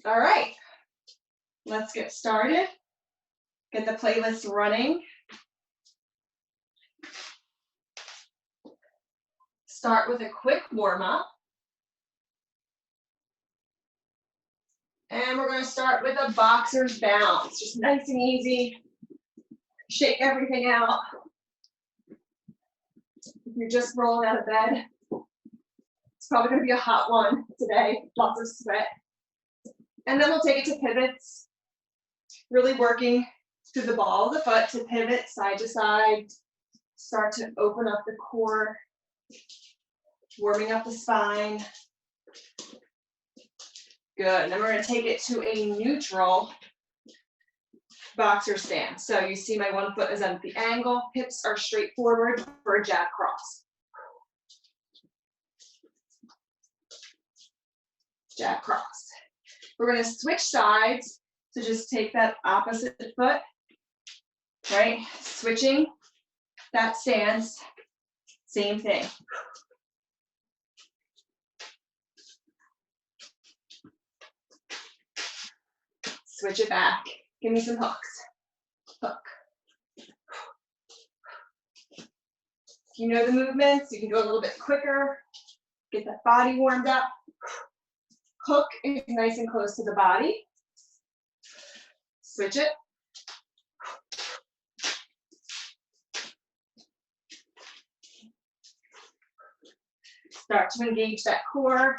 All right, let's get started. Get the playlist running. Start with a quick warm up. And we're going to start with a boxer's bounce, just nice and easy. Shake everything out. If you're just rolling out of bed, it's probably going to be a hot one today, lots of sweat. And then we'll take it to pivots, really working through the ball of the foot to pivot side to side, start to open up the core, warming up the spine. Good, and then we're going to take it to a neutral boxer stance. So you see my one foot is at the angle, hips are straight forward for a jab cross. Jab cross. We're going to switch sides, so just take that opposite foot, right? Switching that stance, same thing. Switch it back. Give me some hooks. Hook. If you know the movements, you can go a little bit quicker. Get that body warmed up. Hook is nice and close to the body. Switch it. Start to engage that core.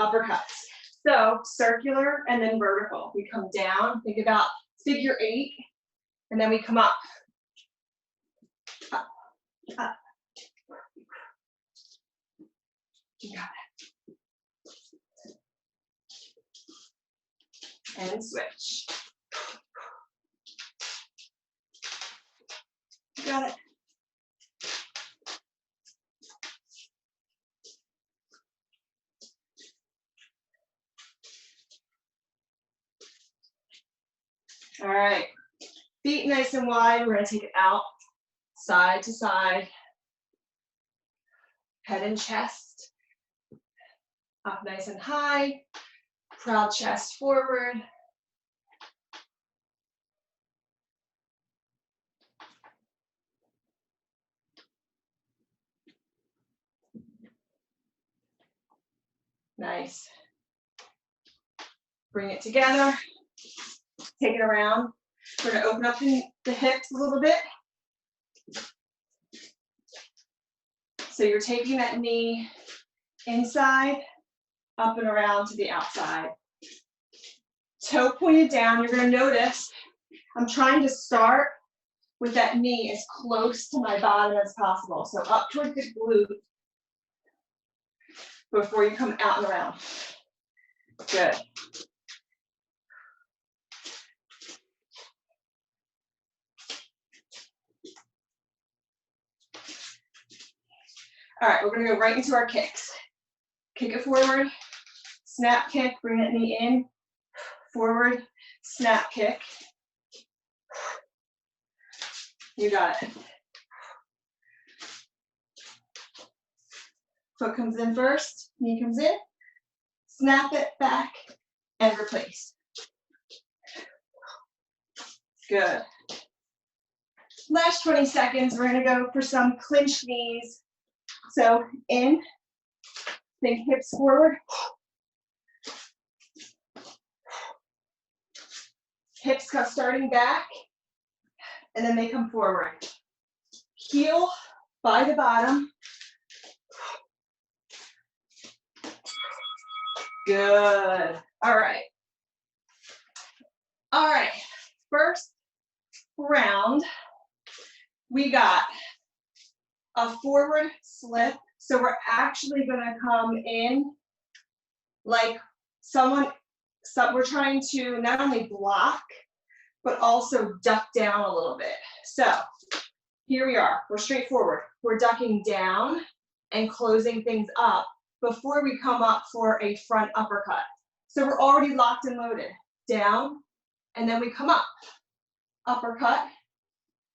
Uppercuts. So circular and then vertical. We come down, think about figure 8, and then we come up. Up, up. You got it. And switch. You got it. All right, feet nice and wide. We're going to take it out, side to side, head and chest, up nice and high, proud chest forward. Nice. Bring it together, take it around. We're going to open up the hips a little bit. So you're taking that knee inside, up and around to the outside. Toe pointed down. You're going to notice I'm trying to start with that knee as close to my bottom as possible. So up towards the glute before you come out and around. Good. All right, we're going to go right into our kicks. Kick it forward, snap kick, bring that knee in, forward, snap kick. You got it. Foot comes in first, knee comes in, snap it back, and replace. Good. Last 20 seconds, we're going to go for some clinch knees. So in, think hips forward. Hips come starting back, and then they come forward. Heel by the bottom. Good. All right. All right. First round, we got a forward slip. So we're actually going to come in like we're trying to not only block, but also duck down a little bit. So here we are. We're straight forward. We're ducking down and closing things up before we come up for a front uppercut. So we're already locked and loaded. Down, and then we come up. Uppercut,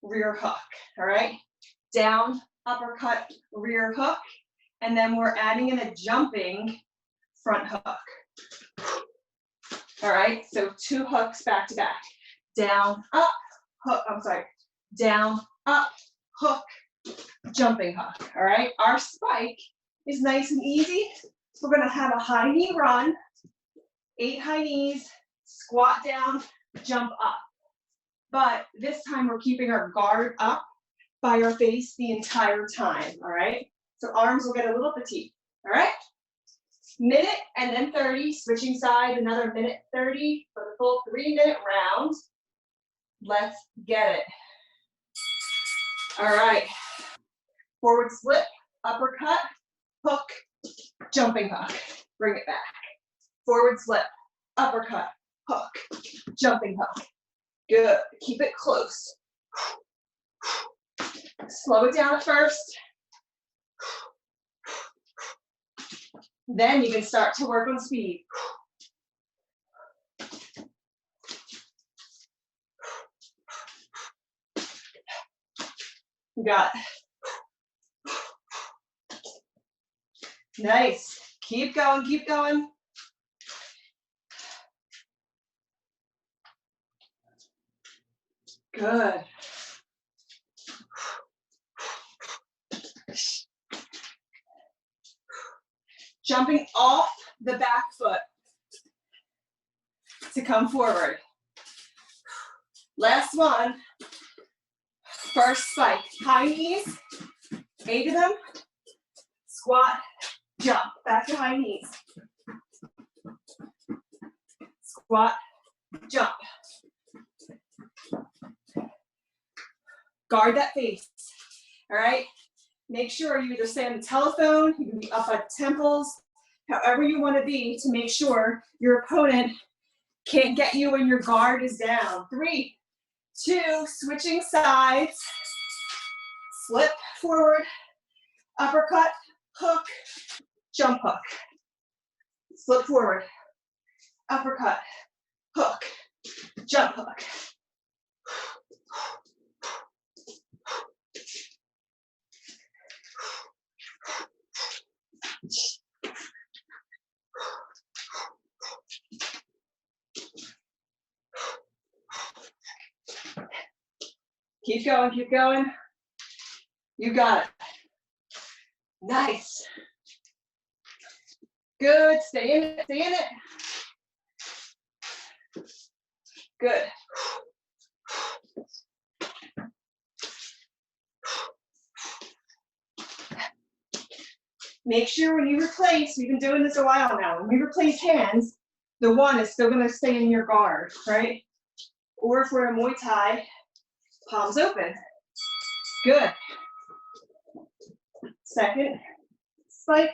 rear hook, all right? Down, uppercut, rear hook, And then we're adding in a jumping front hook. All right, so 2 hooks back to back. Down, up, hook, I'm sorry, down, up, hook, jumping hook. All right, our spike is nice and easy. We're gonna have a high knee run, 8 high knees, squat down, jump up. But this time we're keeping our guard up by our face the entire time, all right? So arms will get a little fatigued, all right? Minute and then 30, switching side, another minute 30 for the full 3-minute round. Let's get it. All right, forward slip, uppercut, hook, jumping hook. Bring it back. Forward slip, uppercut, hook, jumping hook. Good, keep it close. Slow it down at first. Then you can start to work on speed. You got it. Nice. Keep going, keep going. Good. Jumping off the back foot to come forward. Last one. First spike. High knees, 8 of them. Squat, jump. Back to high knees. Squat, jump. Guard that face. All right? Make sure you either stay on the telephone, you can be up at the temples, however you want to be to make sure your opponent can't get you when your guard is down. 3, 2, switching sides. Slip forward, uppercut, hook, jump hook. Slip forward, uppercut, hook, jump hook. Keep going, keep going. You got it. Nice. Good, stay in it, stay in it. Good. Make sure when you replace, we've been doing this a while now, when we replace hands, the one is still gonna stay in your guard, right? Or if we're in Muay Thai, palms open. Good. Second spike.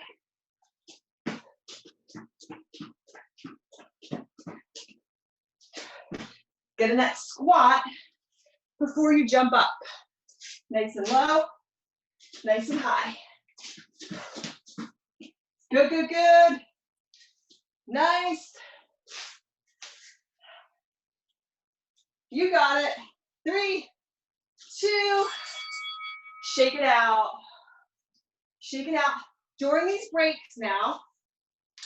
Get in that squat before you jump up. Nice and low, nice and high. Good, good, good. Nice. You got it. 3, 2, shake it out. Shake it out. During these breaks now,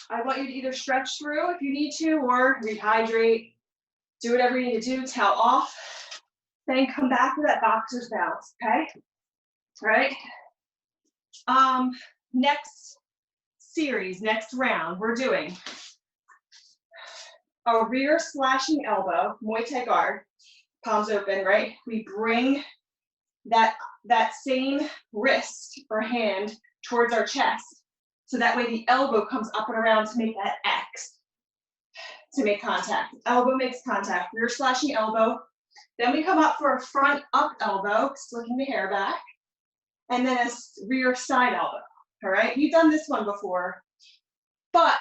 I want you to either stretch through if you need to or rehydrate. Do whatever you need to do, towel off. Then come back to that boxer's bounce, okay? All right. Next series, next round, we're doing a rear slashing elbow, Muay Thai guard, palms open, right? We bring that same wrist or hand towards our chest. So that way the elbow comes up and around to make that X, to make contact. Elbow makes contact, rear slashing elbow. Then we come up for a front up elbow, slicking the hair back, and then a rear side elbow, all right? You've done this one before, but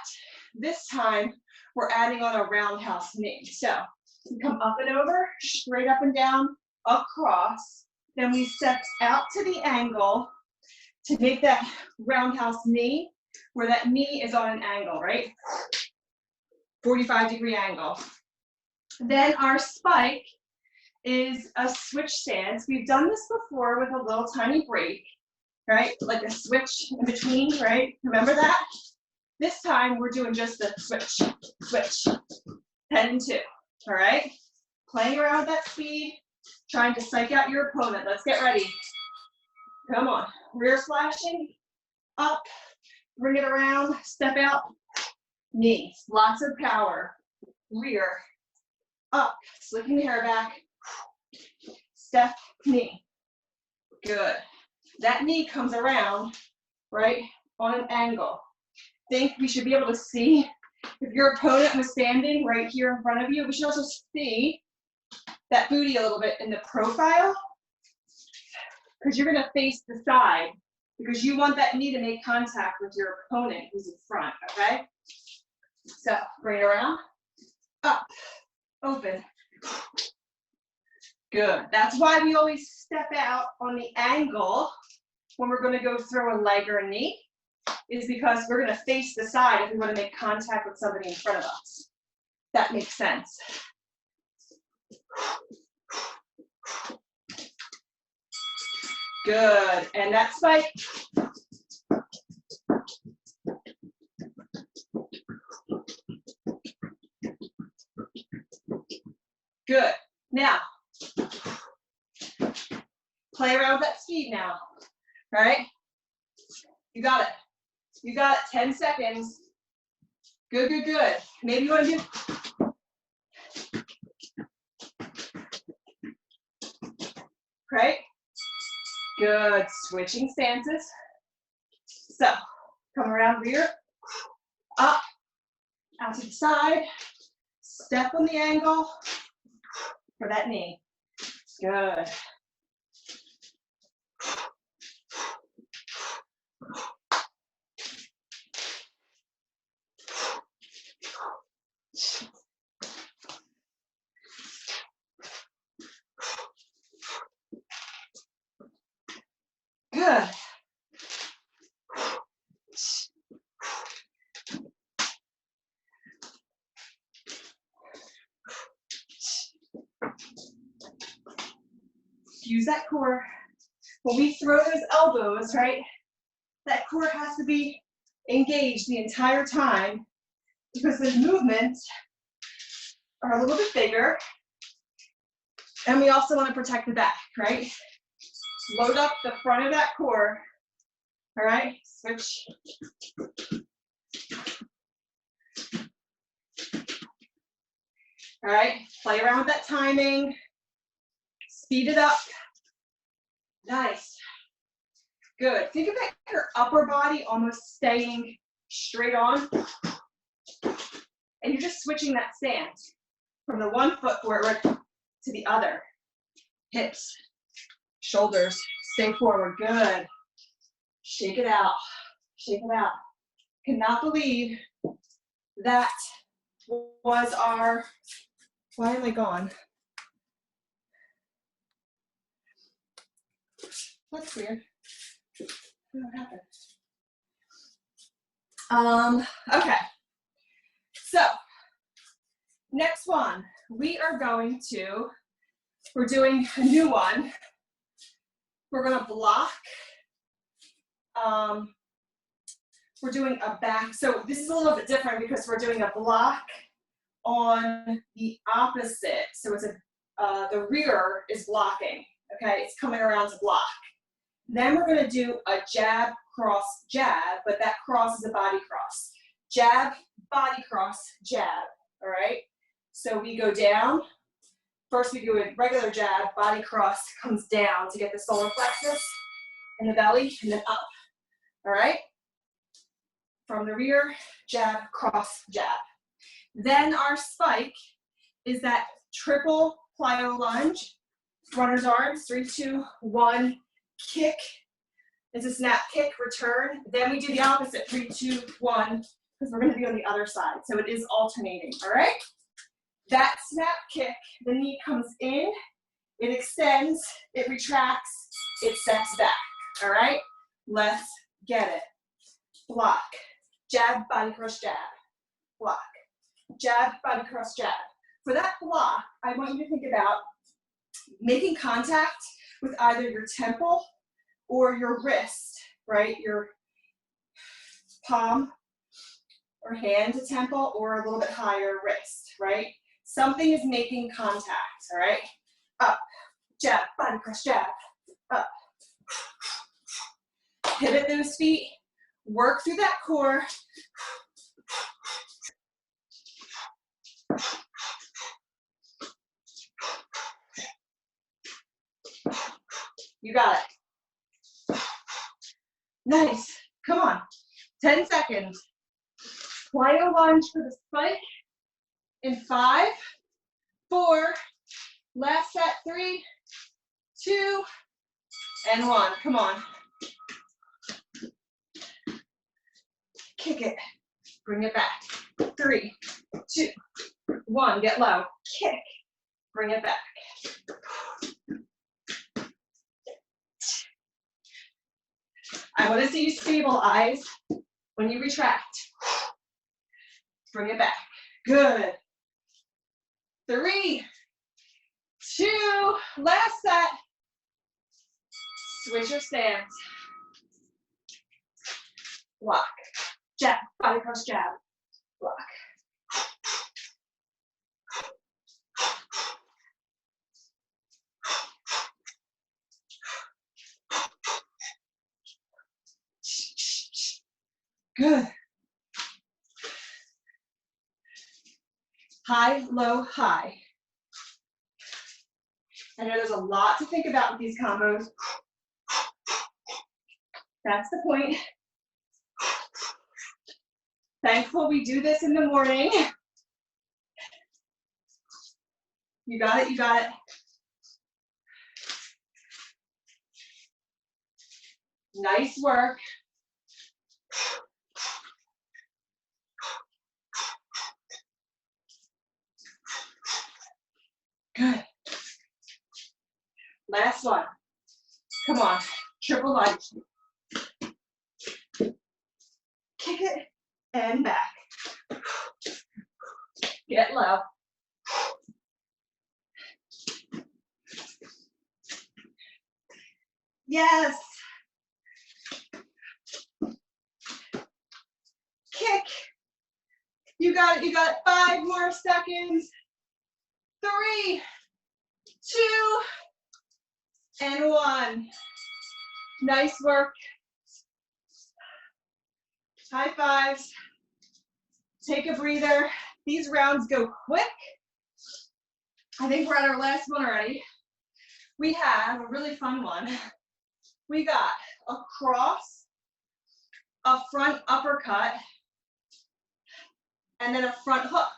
this time we're adding on a roundhouse knee. So we come up and over, straight up and down, across, then we step out to the angle to make that roundhouse knee, where that knee is on an angle, right? 45-degree angle. Then our spike is a switch stance. We've done this before with a little tiny break. right? Like a switch in between, right? Remember that? This time we're doing just the switch, switch, 10 2, all right? Playing around with that speed, trying to psych out your opponent. Let's get ready. Come on, rear slashing, up, bring it around, step out, knee, lots of power, rear, up, slicking the hair back, step, knee, good. That knee comes around, right, on an angle. Think we should be able to see if your opponent was standing right here in front of you. We should also see that booty a little bit in the profile, because you're gonna face the side, because you want that knee to make contact with your opponent who's in front, okay? So bring it around, up, open. Good. That's why we always step out on the angle when we're gonna go throw a leg or a knee, is because we're gonna face the side if we wanna make contact with somebody in front of us. That makes sense. Good. And that spike. Good. Now, play around with that speed now. All right? You got it. You got it. 10 seconds. Good, good, good. Maybe you want to do. Right? Good. Switching stances. So, come around rear, up, out to the side, step on the angle for that knee. Good. Good. Use that core. When we throw those elbows, right, that core has to be engaged the entire time, because the movements are a little bit bigger. And we also want to protect the back, right? Load up the front of that core. All right, switch. All right, play around with that timing. Speed it up. Nice. Good. Think about your upper body almost staying straight on. And you're just switching that stance from the one foot forward to the other. Hips, shoulders, stay forward. Good. Shake it out. Shake it out. Cannot believe that was our, why am I gone? That's weird. What happened? Okay. So, next one, we're doing a new one. We're gonna block. We're doing a back, so this is a little bit different because we're doing a block on the opposite. So it's the rear is blocking, okay? It's coming around to block. Then we're gonna do a jab, cross, jab, but that cross is a body cross. Jab, body cross, jab, all right? So we go down. First we do a regular jab, body cross comes down to get the solar plexus in the belly, and then up, all right? From the rear, jab, cross, jab. Then our spike is that triple plyo lunge, runner's arms, 3, 2, 1, kick. It's a snap, kick, return. Then we do the opposite, 3, 2, 1, because we're gonna be on the other side. So it is alternating, all right? That snap kick, the knee comes in, it extends, it retracts, it sets back, all right? Let's get it. Block, jab, body cross, jab, block, jab, body cross, jab. For that block, I want you to think about making contact with either your temple or your wrist, right? Your palm or hand to temple, or a little bit higher wrist, right? Something is making contact, all right? Up, jab, body press, jab, up. Pivot those feet, work through that core. You got it. Nice, come on, 10 seconds. Plyo lunge for the spike in 5, 4, last set, 3, 2, and 1, come on. Kick it, bring it back. 3, 2, 1, get low, kick, bring it back. I want to see you stabilize when you retract. Bring it back, good. 3, 2, last set. Switch your stance. Block, jab, body press, jab, block. Good. High, low, high. I know there's a lot to think about with these combos. That's the point. Thankful we do this in the morning. You got it, you got it. Nice work. Good. Last one. Come on, triple lunge. Kick it and back. Get low. Yes. Kick. You got it, you got it. 5 more seconds. 3, 2, and 1. Nice work. High fives. Take a breather. These rounds go quick. I think we're at our last one already. We have a really fun one. We got a cross, a front uppercut, and then a front hook.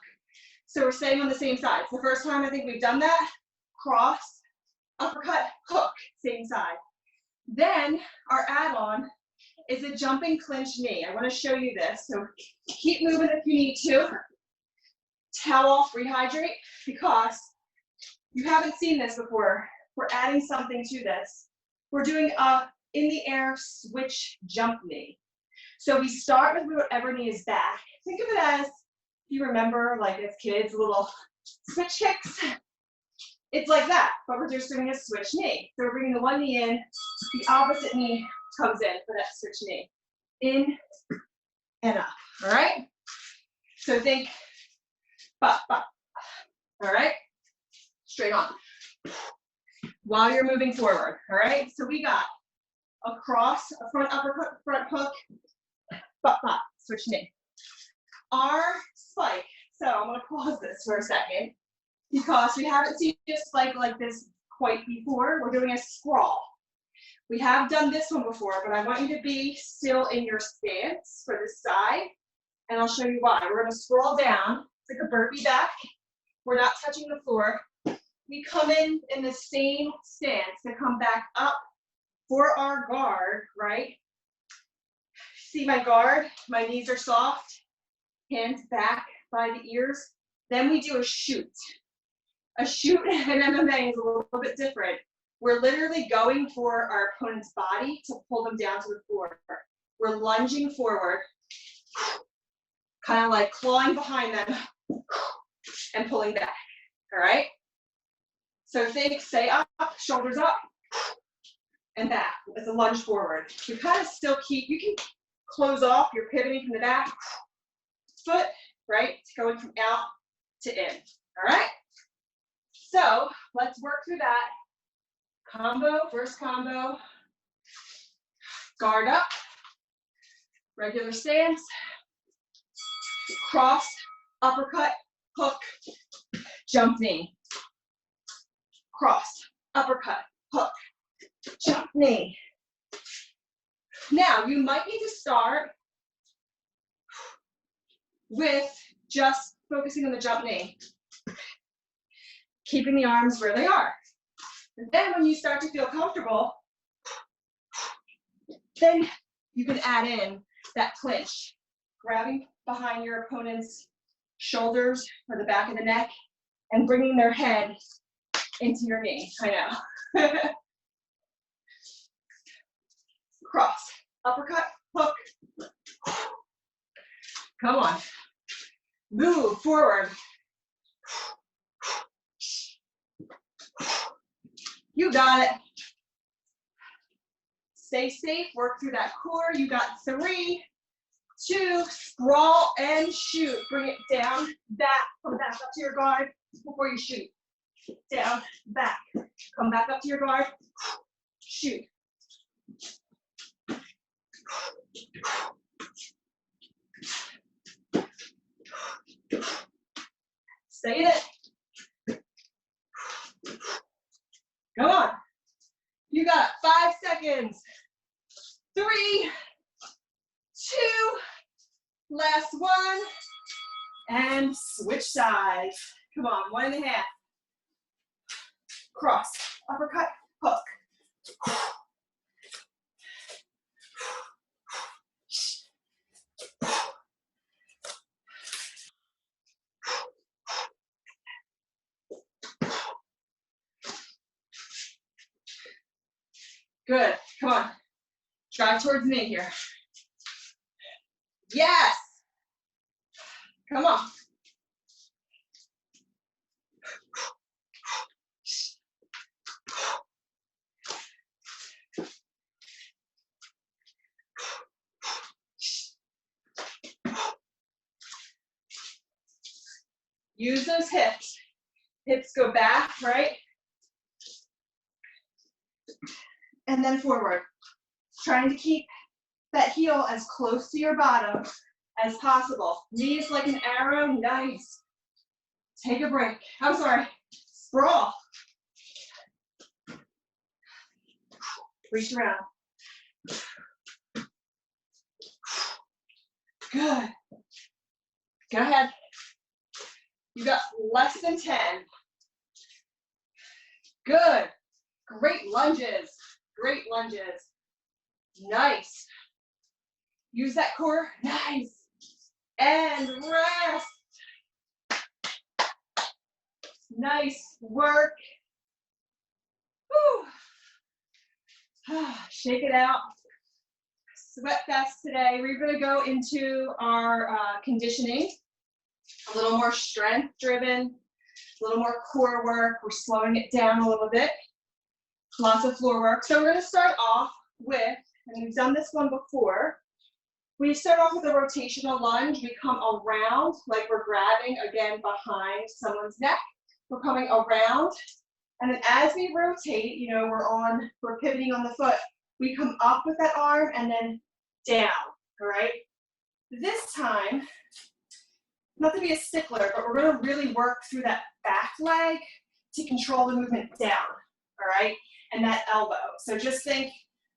So we're staying on the same side. It's the first time I think we've done that. Cross, uppercut, hook, same side. Then our add-on is a jumping clinch knee. I want to show you this. So keep moving if you need to. Towel off, rehydrate, because you haven't seen this before. We're adding something to this. We're doing a in the air switch jump knee. So we start with whatever knee is back. Think of it as, if you remember, like as kids, little switch kicks. It's like that, but we're just doing a switch knee. So we're bringing the one knee in, the opposite knee comes in for that switch knee. In and up, all right? So think, ba, ba. All right? Straight on. While you're moving forward, all right? So we got a cross, a front uppercut, front hook, ba, ba, switch knee. Our spike, so I'm gonna pause this for a second because we haven't seen a spike like this quite before. We're doing a scrawl. We have done this one before, but I want you to be still in your stance for this side, and I'll show you why. We're gonna scroll down, it's like a burpee back. We're not touching the floor. We come in the same stance to come back up for our guard, right? See my guard, my knees are soft, hands back by the ears. Then we do a shoot. A shoot in MMA is a little bit different. We're literally going for our opponent's body to pull them down to the floor. We're lunging forward, kind of like clawing behind them and pulling back, all right? So think, stay up, shoulders up, and back. It's a lunge forward. You kind of still keep, you can close off, you're pivoting from the back, foot, right? Going from out to in, all right? So let's work through that. Combo, first combo, guard up, regular stance, cross, uppercut, hook, jump knee, cross, uppercut, hook, jump knee. Now, you might need to start with just focusing on the jump knee, keeping the arms where they are. And then when you start to feel comfortable, then you can add in that clinch, grabbing behind your opponent's shoulders or the back of the neck and bringing their head into your knee. I know. Cross, uppercut, hook. Come on. Move forward. You got it. Stay safe, work through that core. You got 3, 2, sprawl and shoot. Bring it down, back, come back up to your guard before you shoot. Down, back, come back up to your guard, shoot. Stay in it. Come on. You got 5 seconds. 3, 2, last one, and switch sides. Come on, 1.5. Cross, uppercut, hook. Good, come on. Drive towards me here. Yes. Come on. Use those hips. Hips go back, right? And then forward. Trying to keep that heel as close to your bottom as possible. Knees like an arrow, nice. Take a break. I'm sorry, sprawl. Reach around. Good. Go ahead. You got less than 10. Good. Great lunges. Great lunges. Nice. Use that core. Nice. And rest. Nice work. Whew. Shake it out. Sweat fest today. We're going to go into our conditioning. A little more strength driven, a little more core work. We're slowing it down a little bit. Lots of floor work. So we're going to start off with, and we've done this one before, we start off with a rotational lunge. We come around, like we're grabbing, again, behind someone's neck. We're coming around, and then as we rotate, you know, we're pivoting on the foot. We come up with that arm and then down, all right? This time, not to be a stickler, but we're going to really work through that back leg to control the movement down, all right? And that elbow. So just think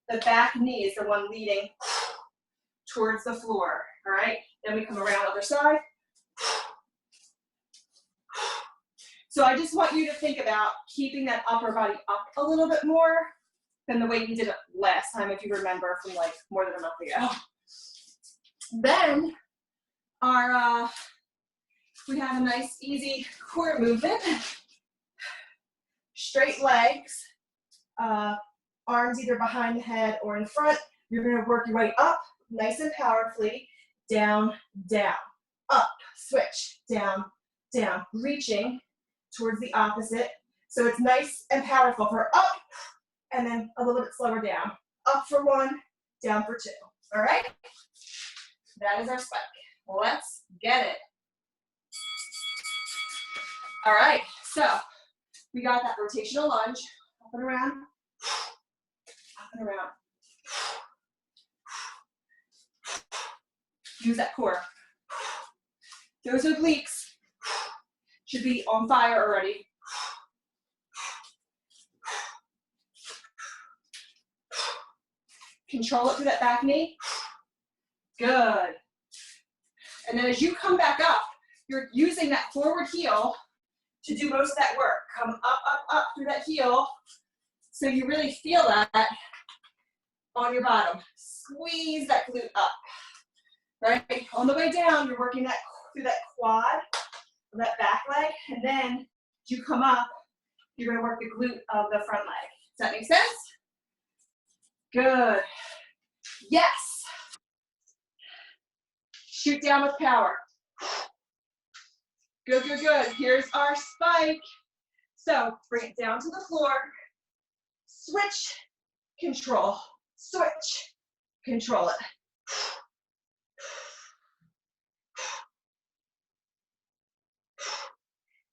the back knee is the one leading towards the floor, all right? Then we come around other side. So I just want you to think about keeping that upper body up a little bit more than the way you did it last time, if you remember from like more than a month ago. Then we have a nice easy core movement. Straight legs, arms either behind the head or in front. You're going to work your way up, nice and powerfully, down, down, up, switch, down, down, reaching towards the opposite. So it's nice and powerful for up, and then a little bit slower down. Up for 1, down for 2. All right? That is our spike. Let's get it. All right, so we got that rotational lunge, up and around, up and around. Use that core. Those obliques should be on fire already. Control it through that back knee. Good. And then as you come back up, you're using that forward heel to do most of that work. Come up, up, up through that heel so you really feel that on your bottom. Squeeze that glute up, right? On the way down, you're working that through that quad, that back leg, and then as you come up, you're gonna work the glute of the front leg. Does that make sense? Good. Yes. Shoot down with power. Good, good, good. Here's our spike. So bring it down to the floor. Switch, control. Switch, control it.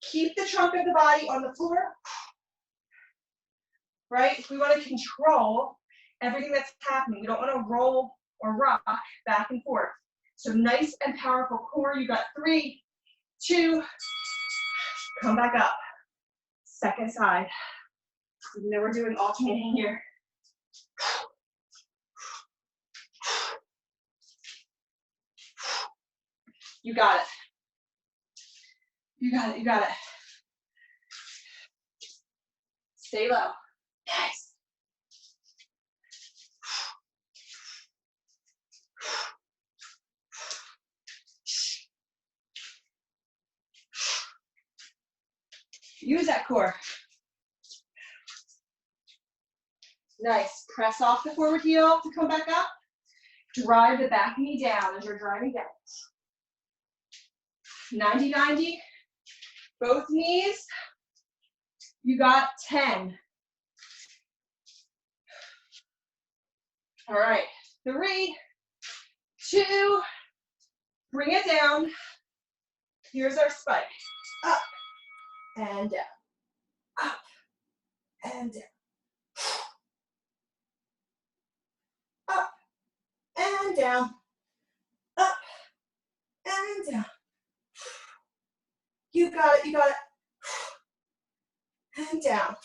Keep the trunk of the body on the floor. Right? We want to control everything that's happening. We don't want to roll or rock back and forth. So nice and powerful core. You got 3, 2, come back up. Second side. Even though we're doing alternating here. You got it. You got it, you got it. Stay low. Nice. Use that core. Nice. Press off the forward heel to come back up. Drive the back knee down as you're driving down. 90-90. Both knees. You got 10. All right. 3, 2. Bring it down. Here's our spike. Up and down. Up and down. Up and down. Up and down. You got it, you got it. And down.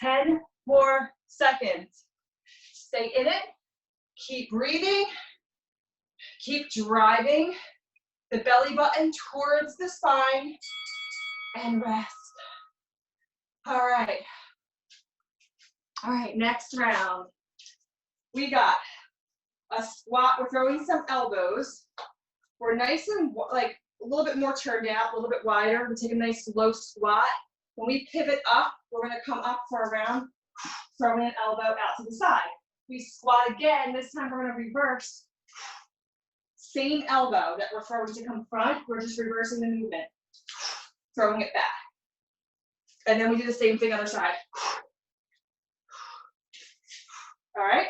10 more seconds. Stay in it. Keep breathing. Keep driving the belly button towards the spine and rest. All right. All right, next round. We got a squat. We're throwing some elbows. We're nice and like a little bit more turned out, a little bit wider. We take a nice low squat. When we pivot up, we're gonna come up for a round, throwing an elbow out to the side. We squat again. This time we're gonna reverse. Same elbow that we're throwing to come front, we're just reversing the movement, throwing it back. And then we do the same thing other side. All right?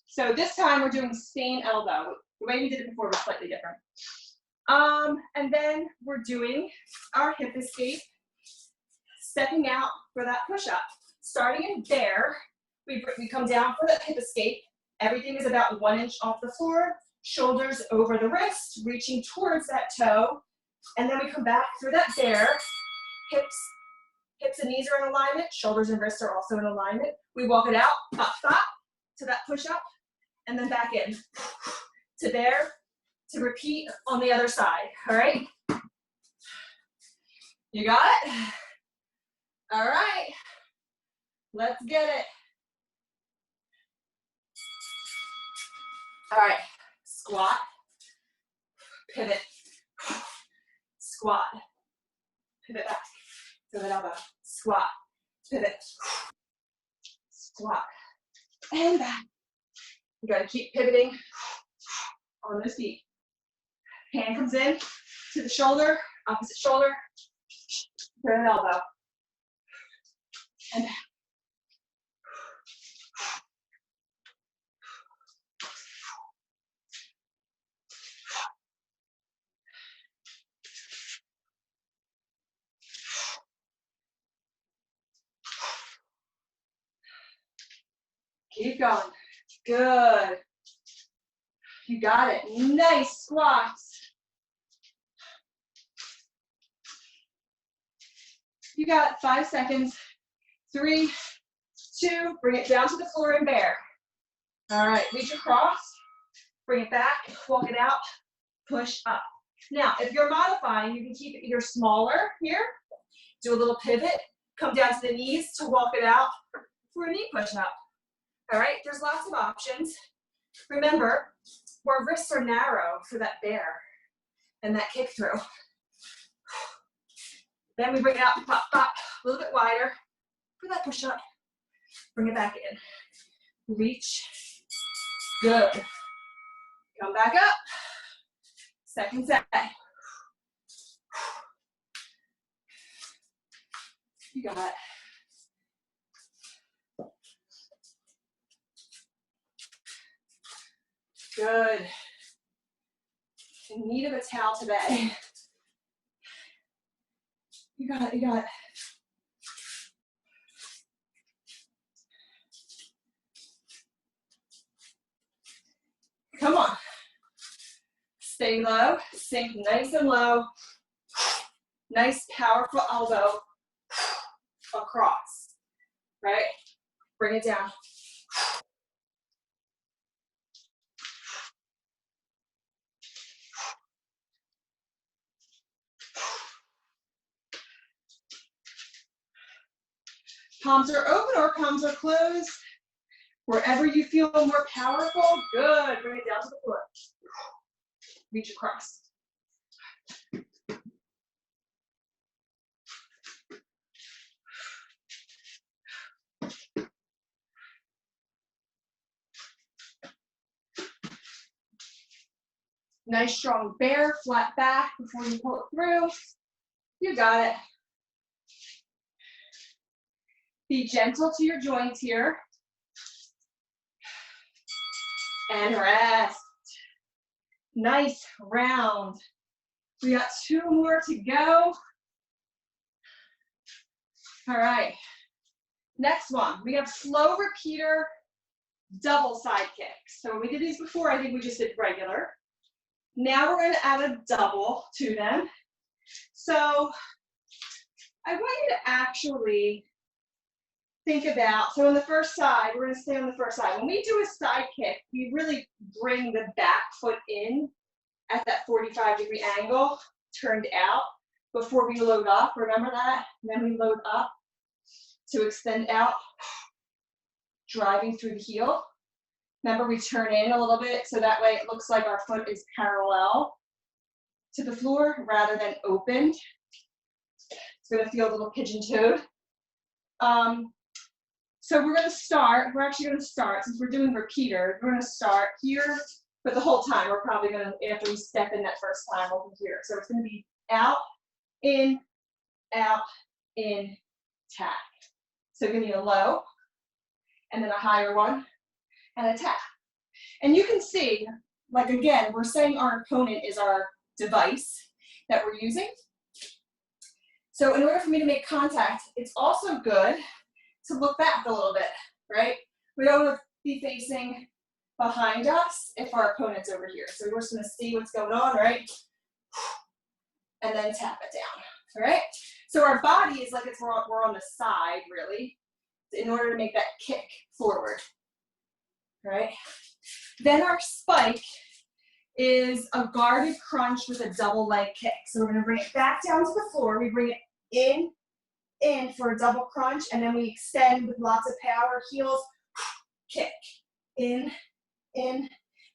So this time we're doing same elbow. The way we did it before was slightly different. And then we're doing our hip escape, stepping out for that push-up. Starting in bear, we come down for that hip escape. Everything is about 1 inch off the floor, shoulders over the wrist, reaching towards that toe. And then we come back through that bear. Hips and knees are in alignment, shoulders and wrists are also in alignment. We walk it out, pop, pop, to that push-up, and then back in. To bear, to repeat on the other side, all right? You got it? All right, let's get it. All right, squat, pivot, squat, pivot back, pivot elbow, squat, pivot, squat, and back. You gotta keep pivoting on those feet. Hand comes in to the shoulder, opposite shoulder, pivot elbow, and back. Keep going. Good. You got it. Nice squats. You got it. 5 seconds. 3, 2, bring it down to the floor and bear. All right, reach across, bring it back, walk it out, push up. Now, if you're modifying, you can keep it either smaller here, do a little pivot, come down to the knees to walk it out for a knee push-up. All right, there's lots of options. Remember, our wrists are narrow for that bear and that kick through. Then we bring it out, pop, pop, a little bit wider for that push-up. Bring it back in. Reach. Good. Come back up. Second set. You got it. Good. In need of a towel today. You got it, you got it. Come on. Stay low, sink nice and low. Nice, powerful elbow across, right? Bring it down. Palms are open or palms are closed. Wherever you feel more powerful, good. Bring it down to the floor. Reach across. Nice strong bear, flat back before you pull it through. You got it. Be gentle to your joints here. And rest. Nice round. We got 2 more to go. All right. Next one, we have slow repeater double side kicks. So when we did these before, I think we just did regular. Now we're going to add a double to them. So I want you to actually think about, so on the first side, we're going to stay on the first side. When we do a side kick, we really bring the back foot in at that 45-degree angle, turned out, before we load up. Remember that? And then we load up to extend out, driving through the heel. Remember, we turn in a little bit, so that way it looks like our foot is parallel to the floor rather than opened. It's going to feel a little pigeon-toed. So we're actually going to start, since we're doing repeater, we're going to start here, but the whole time we're probably going to, after we step in that first time, we'll be here. So it's going to be out, in, tap. So give me a low, and then a higher one, and a tap. And you can see, like again, we're saying our opponent is our device that we're using. So in order for me to make contact, it's also good to look back a little bit, right? We don't want to be facing behind us if our opponent's over here. So we're just going to see what's going on, right? And then tap it down, all right? So our body is like we're on the side, really, in order to make that kick forward, right? Then our spike is a guarded crunch with a double leg kick. So we're going to bring it back down to the floor. We bring it in for a double crunch, and then we extend with lots of power, heels, kick, in,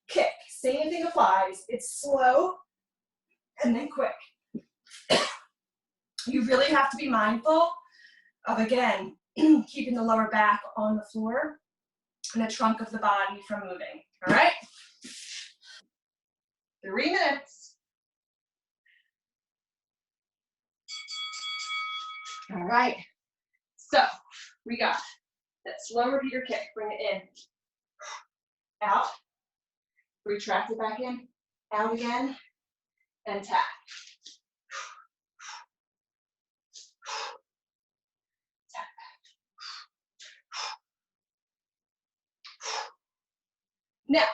kick. Same thing applies. It's slow and then quick. You really have to be mindful of, again, keeping the lower back on the floor and the trunk of the body from moving, all right? 3 minutes. All right, so we got that slow repeater kick, bring it in, out, retract it back in, out again, and tap. Tap. Now,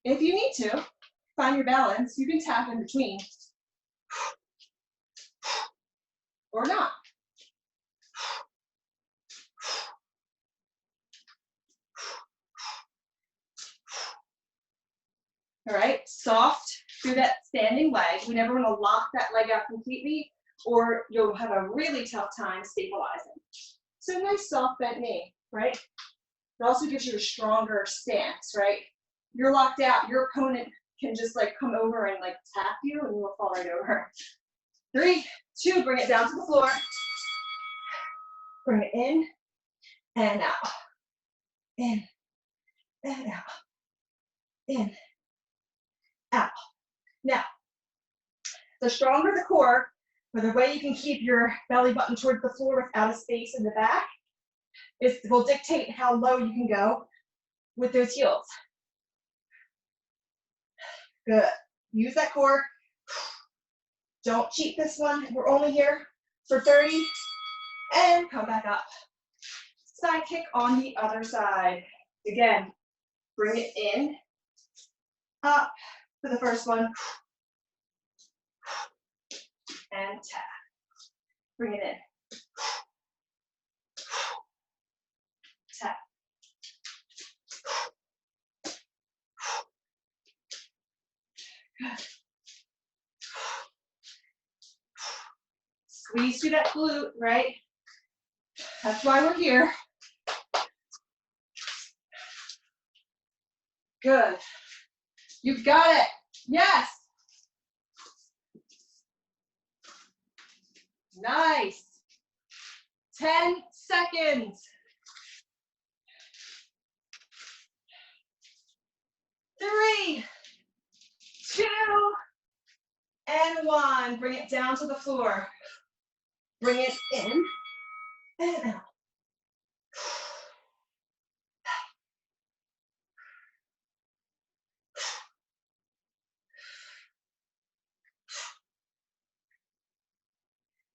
if you need to find your balance, you can tap in between or not. All right, soft through that standing leg. We never want to lock that leg out completely, or you'll have a really tough time stabilizing. So nice soft bent knee, right? It also gives you a stronger stance, right? You're locked out, your opponent can just like come over and like tap you and you'll fall right over. 3, 2, bring it down to the floor. Bring it in and out. In and out. In, out. Now, the stronger the core, or the way you can keep your belly button towards the floor without a space in the back, will dictate how low you can go with those heels. Good. Use that core. Don't cheat this one. We're only here for 30. And come back up. Side kick on the other side. Again, bring it in, up for the first one. And tap. Bring it in. Tap. Good. Squeeze through that glute, right? That's why we're here. Good. You've got it. Yes. Nice. 10 seconds. 3, 2, and 1. Bring it down to the floor. Bring it in and out.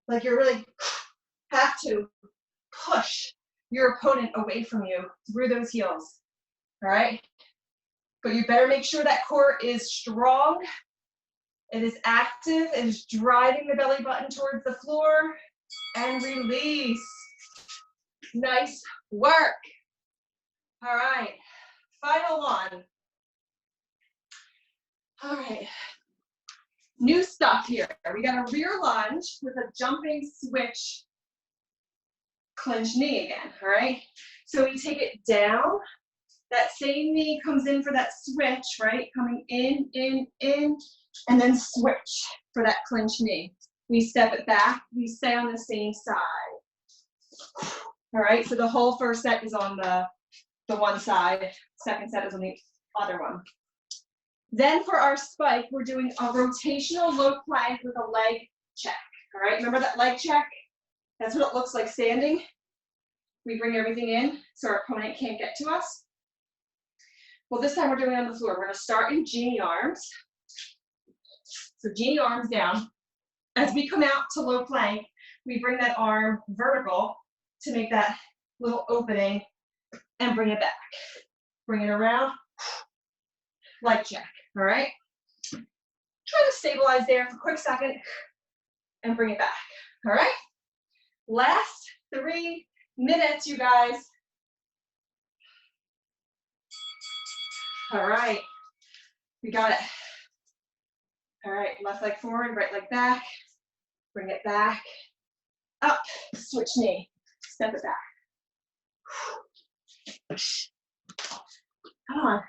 Like you really have to push your opponent away from you through those heels, all right? But you better make sure that core is strong, it is active, it is driving the belly button towards the floor, and release. Nice work. All right, final one. All right, new stuff here. We got a rear lunge with a jumping switch clinch knee again, all right? So we take it down, that same knee comes in for that switch, right? Coming in, and then switch for that clinch knee. We step it back, we stay on the same side. All right, so the whole first set is on the one side, second set is on the other one. Then for our spike, we're doing a rotational low plank with a leg check, all right? Remember that leg check? That's what it looks like standing. We bring everything in so our opponent can't get to us. Well, this time we're doing it on the floor. We're gonna start in genie arms. So genie arms down. As we come out to low plank, we bring that arm vertical to make that little opening and bring it back. Bring it around, leg check, all right? Try to stabilize there for a quick second and bring it back, all right? Last 3 minutes, you guys. All right, we got it. All right, left leg forward, right leg back. Bring it back, up, switch knee, step it back. Come on.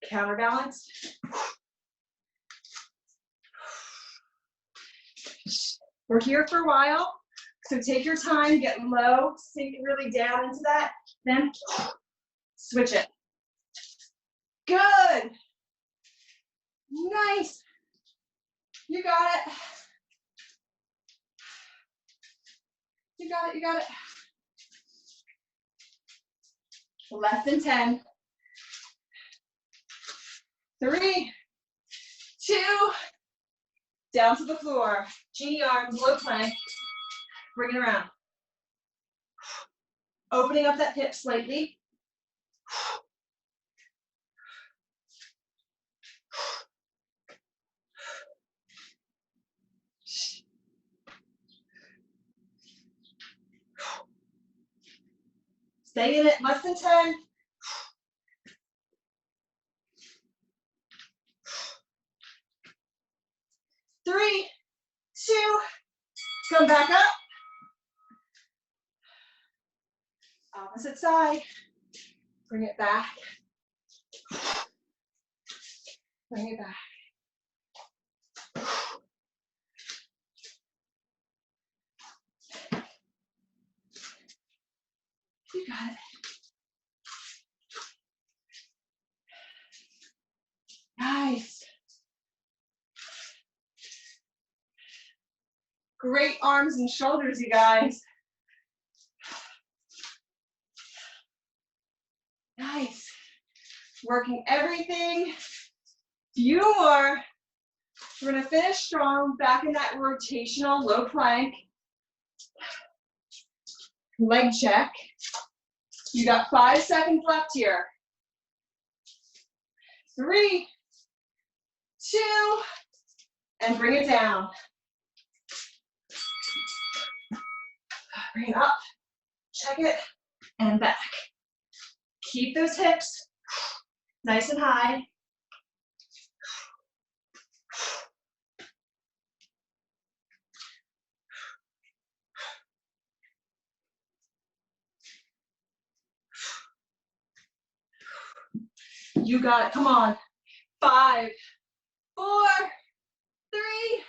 Counterbalance. We're here for a while, so take your time, get low, sink really down into that, then switch it. Good. Nice. You got it. You got it, you got it. Less than 10. 3, 2, down to the floor. Genie arms, low plank. Bring it around. Opening up that hip slightly. Stay in it, less than 10. Three, two, come back up. Opposite side. Bring it back. Bring it back. You got it. Nice. Great arms and shoulders, you guys. Nice. Working everything. Few more. We're gonna finish strong, back in that rotational low plank. Leg check. You got 5 seconds left here. 3, 2, and bring it down. Bring it up, check it, and back. Keep those hips nice and high. You got it, come on. 5, 4, 3,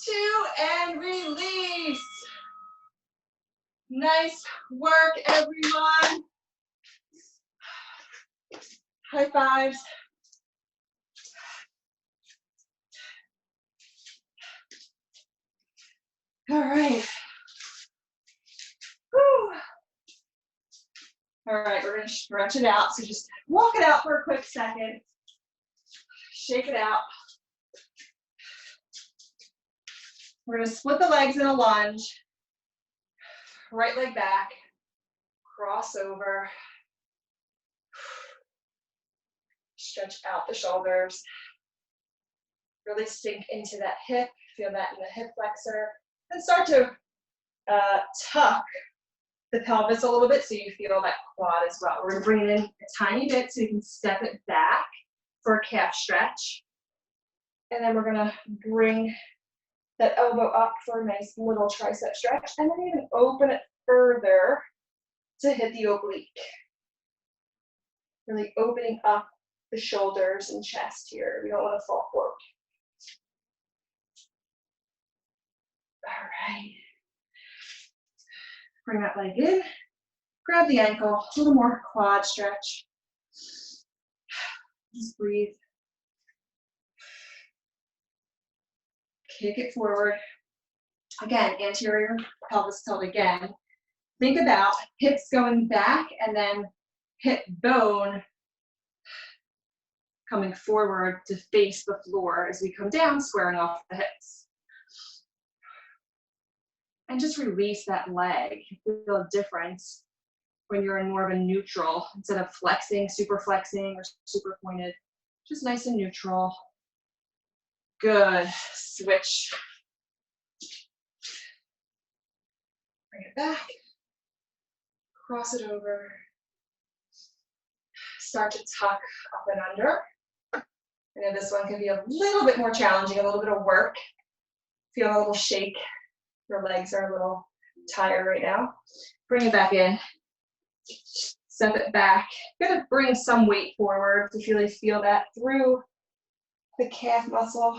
2, and release. Nice work, everyone. High fives. All right. Whew. All right, we're gonna stretch it out. So just walk it out for a quick second. Shake it out. We're gonna split the legs in a lunge. Right leg back, cross over. Stretch out the shoulders. Really sink into that hip. Feel that in the hip flexor. And start to tuck the pelvis a little bit so you feel that quad as well. We're gonna bring it in a tiny bit so you can step it back for a calf stretch. And then we're gonna bring that elbow up for a nice little tricep stretch. And then even open it further to hit the oblique. Really opening up the shoulders and chest here. We don't want to fall forward. All right. Bring that leg in. Grab the ankle. A little more quad stretch. Just breathe. Kick it forward. Again, anterior pelvis tilt again. Think about hips going back and then hip bone coming forward to face the floor as we come down, squaring off the hips. And just release that leg. You feel a difference when you're in more of a neutral instead of flexing, super flexing, or super pointed. Just nice and neutral. Good. Switch. Bring it back. Cross it over. Start to tuck up and under. I know this one can be a little bit more challenging, a little bit of work. Feel a little shake. Your legs are a little tired right now. Bring it back in. Step it back. You're gonna bring some weight forward to really feel that through the calf muscle.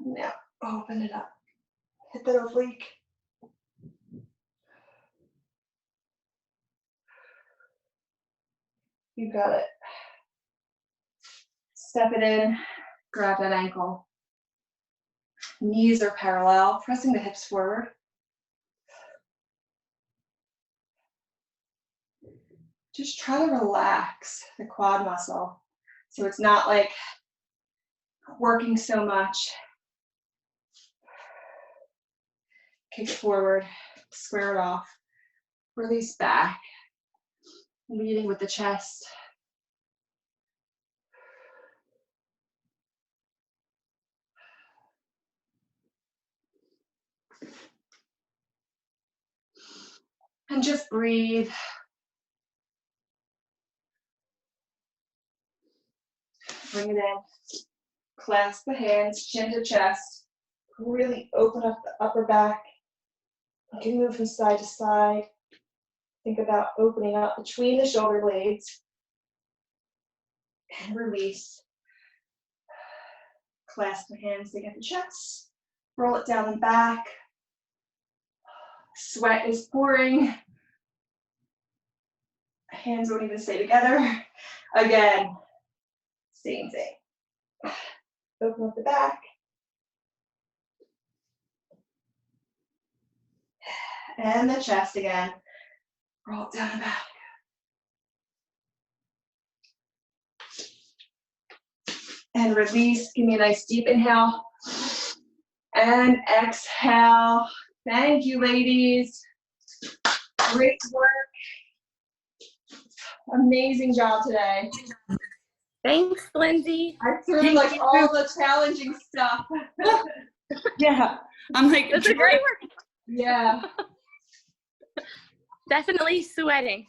Now open it up. Hit that oblique. You got it. Step it in. Grab that ankle. Knees are parallel, pressing the hips forward. Just try to relax the quad muscle so it's not like working so much. Kick it forward, square it off, release back, leading with the chest. And just breathe. Bring it in. Clasp the hands, chin to chest. Really open up the upper back. You can move from side to side. Think about opening up between the shoulder blades. And release. Clasp the hands to get the chest. Roll it down and back. Sweat is pouring. Hands won't even stay together. Again, same thing. Open up the back. And the chest again. Roll it down and back. And release. Give me a nice deep inhale. And exhale. Thank you, ladies. Great work. Amazing job today. Thanks, Lindsay. I threw like all the challenging stuff. Yeah. I'm like, That's a great work. Yeah. Definitely sweating.